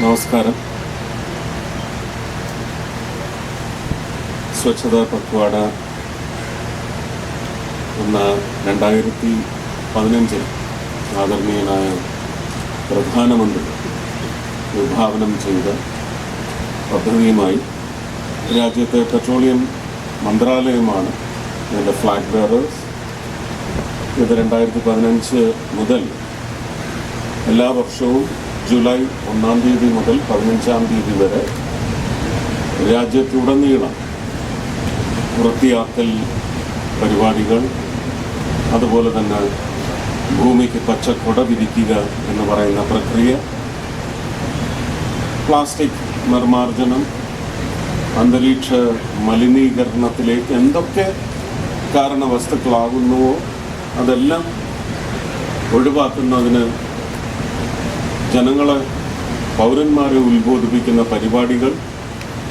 നമസ്കാരം. സ്വച്ഛതാ പക്വാട എന്ന 2015 ആദരണീയനായ പ്രധാനമന്ത്രി വിഭാവനം ചെയ്ത പദ്ധതിയുമായി രാജ്യത്തെ പെട്രോളിയം മന്ത്രാലയമാണ് ഇതിൻ്റെ ഫ്ലാഗ് ബെയറേഴ്സ്. ഇത് 2015 മുതൽ എല്ലാ വർഷവും ജൂലൈ 1-ാം തീയതി മുതൽ 15-ാം തീയതി വരെ രാജ്യത്തുടനീളം വൃത്തിയാക്കൽ പരിപാടികൾ, അതുപോലെ തന്നെ ഭൂമിക്ക് പച്ചക്കൊട വിരിക്കുക എന്ന് പറയുന്ന പ്രക്രിയ, പ്ലാസ്റ്റിക് നിർമ്മാർജ്ജനം, അന്തരീക്ഷ മലിനീകരണത്തിലേക്ക് എന്തൊക്കെ കാരണവസ്തുക്കളാകുന്നുവോ അതെല്ലാം ഒഴിവാക്കുന്നതിന് ജനങ്ങളെ, പൗരന്മാരെ ഉത്ബോധിപ്പിക്കുന്ന പരിപാടികൾ,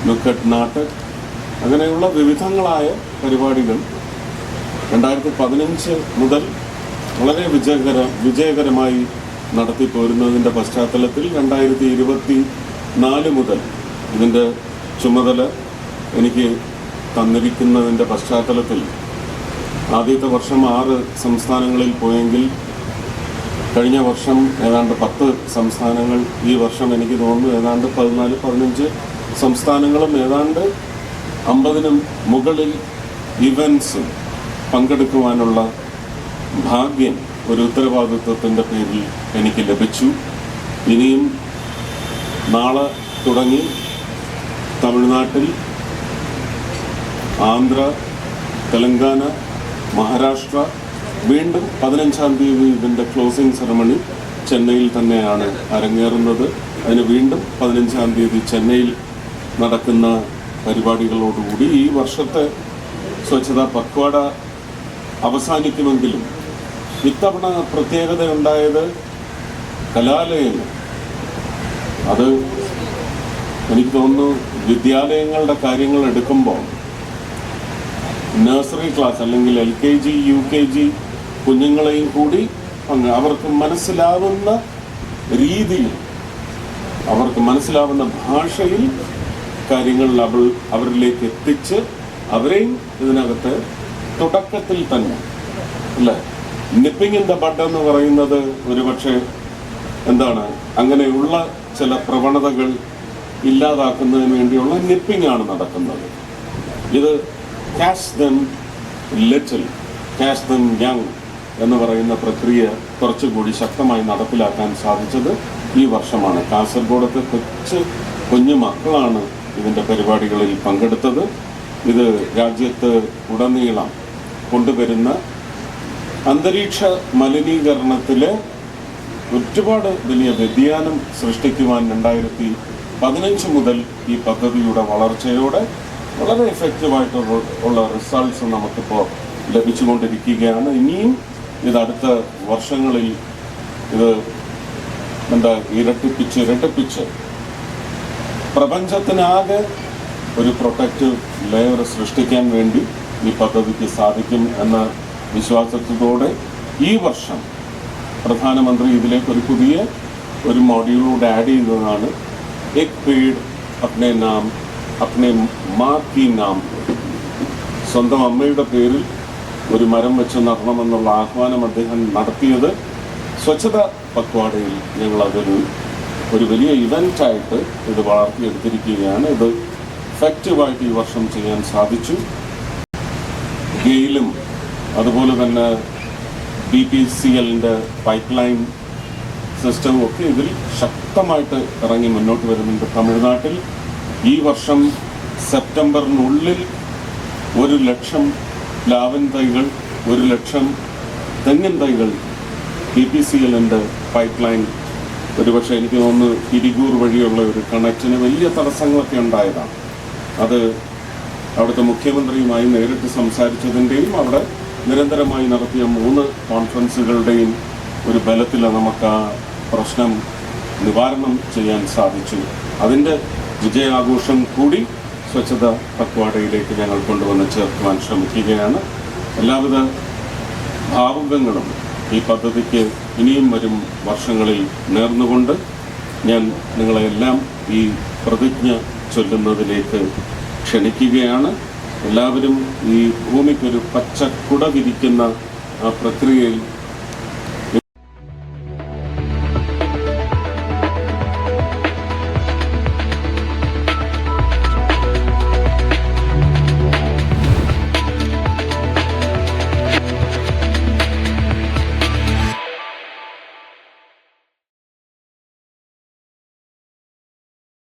നുക്കറ്റ് നാട്ടക്, അങ്ങനെയുള്ള വിവിധങ്ങളായ പരിപാടികൾ 2015 മുതൽ വളരെ വിജയകരമായി നടത്തിപ്പോരുന്നതിൻ്റെ പശ്ചാത്തലത്തിൽ 2024 മുതൽ ഇതിൻ്റെ ചുമതല എനിക്ക് തന്നിരിക്കുന്നതിൻ്റെ പശ്ചാത്തലത്തിൽ ആദ്യത്തെ വർഷം 6 സംസ്ഥാനങ്ങളിൽ പോയെങ്കിൽ കഴിഞ്ഞ വർഷം ഏതാണ്ട് 10 സംസ്ഥാനങ്ങൾ, ഈ വർഷം എനിക്ക് തോന്നുന്നു ഏതാണ്ട് 14-15 സംസ്ഥാനങ്ങളും ഏതാണ്ട് 50-നും മുകളിൽ ഇവൻറ്റ്സ് പങ്കെടുക്കുവാനുള്ള ഭാഗ്യം ഒരു ഉത്തരവാദിത്വത്തിൻ്റെ പേരിൽ എനിക്ക് ലഭിച്ചു. ഇനിയും നാളെ തുടങ്ങി തമിഴ്നാട്ടിൽ, ആന്ധ്ര, തെലങ്കാന, മഹാരാഷ്ട്ര, വീണ്ടും 15-ാം തീയതി ഇതിൻ്റെ ക്ലോസിംഗ് സെറമണി ചെന്നൈയിൽ തന്നെയാണ് അരങ്ങേറുന്നത്. അതിന് വീണ്ടും 15-ാം തീയതി ചെന്നൈയിൽ നടക്കുന്ന പരിപാടികളോടുകൂടി ഈ വർഷത്തെ സ്വച്ഛതാ പക്വാട അവസാനിക്കുമെങ്കിലും ഇത്തവണ പ്രത്യേകതയുണ്ടായത് കലാലയങ്ങൾ. അത് എനിക്ക് തോന്നുന്നു വിദ്യാലയങ്ങളുടെ കാര്യങ്ങൾ എടുക്കുമ്പോൾ നഴ്സറി ക്ലാസ് അല്ലെങ്കിൽ LKG UKG കുഞ്ഞുങ്ങളെയും കൂടി അവർക്ക് മനസ്സിലാവുന്ന രീതിയിൽ, അവർക്ക് മനസ്സിലാവുന്ന ഭാഷയിൽ കാര്യങ്ങൾ അവരിലേക്ക് എത്തിച്ച് അവരെയും ഇതിനകത്ത് തുടക്കത്തിൽ തന്നെ അല്ലേ, നിപ്പിംഗ് ഇൻ ദ ബഡ് എന്ന് പറയുന്നത് ഒരുപക്ഷെ എന്താണ്, അങ്ങനെയുള്ള ചില പ്രവണതകൾ ഇല്ലാതാക്കുന്നതിന് വേണ്ടിയുള്ള നിപ്പിംഗ് ആണ് നടക്കുന്നത്. ഇത് catch dum little, catch dum young എന്ന് പറയുന്ന പ്രക്രിയ കുറച്ചുകൂടി ശക്തമായി നടപ്പിലാക്കാൻ സാധിച്ചത് ഈ വർഷമാണ്. കാസർഗോഡത്തെ കുഞ്ഞു മക്കളാണ് ഇതിൻ്റെ പരിപാടികളിൽ പങ്കെടുത്തത്. ഇത് രാജ്യത്ത് ഉടനീളം കൊണ്ടുവരുന്ന അന്തരീക്ഷ മലിനീകരണത്തിലെ ഒരുപാട് വലിയ വ്യതിയാനം സൃഷ്ടിക്കുവാൻ 2015 മുതൽ ഈ പദ്ധതിയുടെ വളർച്ചയോടെ വളരെ എഫക്റ്റീവായിട്ടുള്ള റിസൾട്ട്സ് നമുക്കിപ്പോൾ ലഭിച്ചുകൊണ്ടിരിക്കുകയാണ്. ഇനിയും ഇത് അടുത്ത വർഷങ്ങളിൽ ഇത് ഇരട്ടിപ്പിച്ച് പ്രപഞ്ചത്തിനാകെ ഒരു പ്രൊട്ടക്റ്റീവ് ലെയർ സൃഷ്ടിക്കാൻ വേണ്ടി ഈ പദ്ധതിക്ക് സാധിക്കും എന്ന വിശ്വാസത്തോടെ ഈ വർഷം പ്രധാനമന്ത്രി ഇതിലേക്ക് ഒരു പുതിയ മോഡ്യൂളോട് ആഡ് ചെയ്തതാണ് എക് പേഡ് അപ്നെ നാം അപ്നെ മാ കി നാം. സ്വന്തം അമ്മയുടെ പേരിൽ ഒരു മരം വെച്ച് നടണമെന്നുള്ള ആഹ്വാനം അദ്ദേഹം നടത്തിയത് സ്വച്ഛത പക്വാടയിൽ ഞങ്ങളതൊരു വലിയ ഇവൻ്റായിട്ട് ഇത് വളർത്തിയെടുത്തിരിക്കുകയാണ്. ഇത് എഫക്റ്റീവായിട്ട് ഈ വർഷം ചെയ്യാൻ സാധിച്ചു. ഗെയിലും അതുപോലെ തന്നെ BPCLൻ്റെ പൈപ്പ് ലൈൻ സിസ്റ്റവും ഒക്കെ ഇതിൽ ശക്തമായിട്ട് ഇറങ്ങി മുന്നോട്ട് വരുന്നുണ്ട്. തമിഴ്നാട്ടിൽ ഈ വർഷം സെപ്റ്റംബറിനുള്ളിൽ 1,00,000 പ്ലാവിൻ തൈകൾ, 1,00,000 തെങ്ങിൻ തൈകൾ BPCLൻ്റെ പൈപ്പ് ലൈൻ, ഒരുപക്ഷെ എനിക്ക് തോന്നുന്നു ഇരിഗൂർ വഴിയുള്ള ഒരു കണക്റ്റിന് വലിയ തടസ്സങ്ങളൊക്കെ ഉണ്ടായതാണ്. അത് അവിടുത്തെ മുഖ്യമന്ത്രിയുമായി നേരിട്ട് സംസാരിച്ചതിൻ്റെയും അവിടെ നിരന്തരമായി നടത്തിയ 3 കോൺഫറൻസുകളുടെയും ഒരു ബലത്തിൽ നമുക്ക് ആ പ്രശ്നം നിവാരണം ചെയ്യാൻ സാധിച്ചു. അതിൻ്റെ വിജയാഘോഷം കൂടി സ്വച്ഛത പക്വാടയിലേക്ക് ഞങ്ങൾ കൊണ്ടുവന്ന് ചേർക്കുവാൻ ശ്രമിക്കുകയാണ്. എല്ലാവിധ ഭാവുകങ്ങളും ഈ പദ്ധതിക്ക് ഇനിയും വരും വർഷങ്ങളിൽ നേർന്നുകൊണ്ട് ഞാൻ നിങ്ങളെല്ലാം ഈ പ്രതിജ്ഞ ചൊല്ലുന്നതിലേക്ക് ക്ഷണിക്കുകയാണ്. എല്ലാവരും ഈ ഭൂമിക്കൊരു പച്ച കുട വിരിക്കുന്ന ആ പ്രക്രിയയിൽ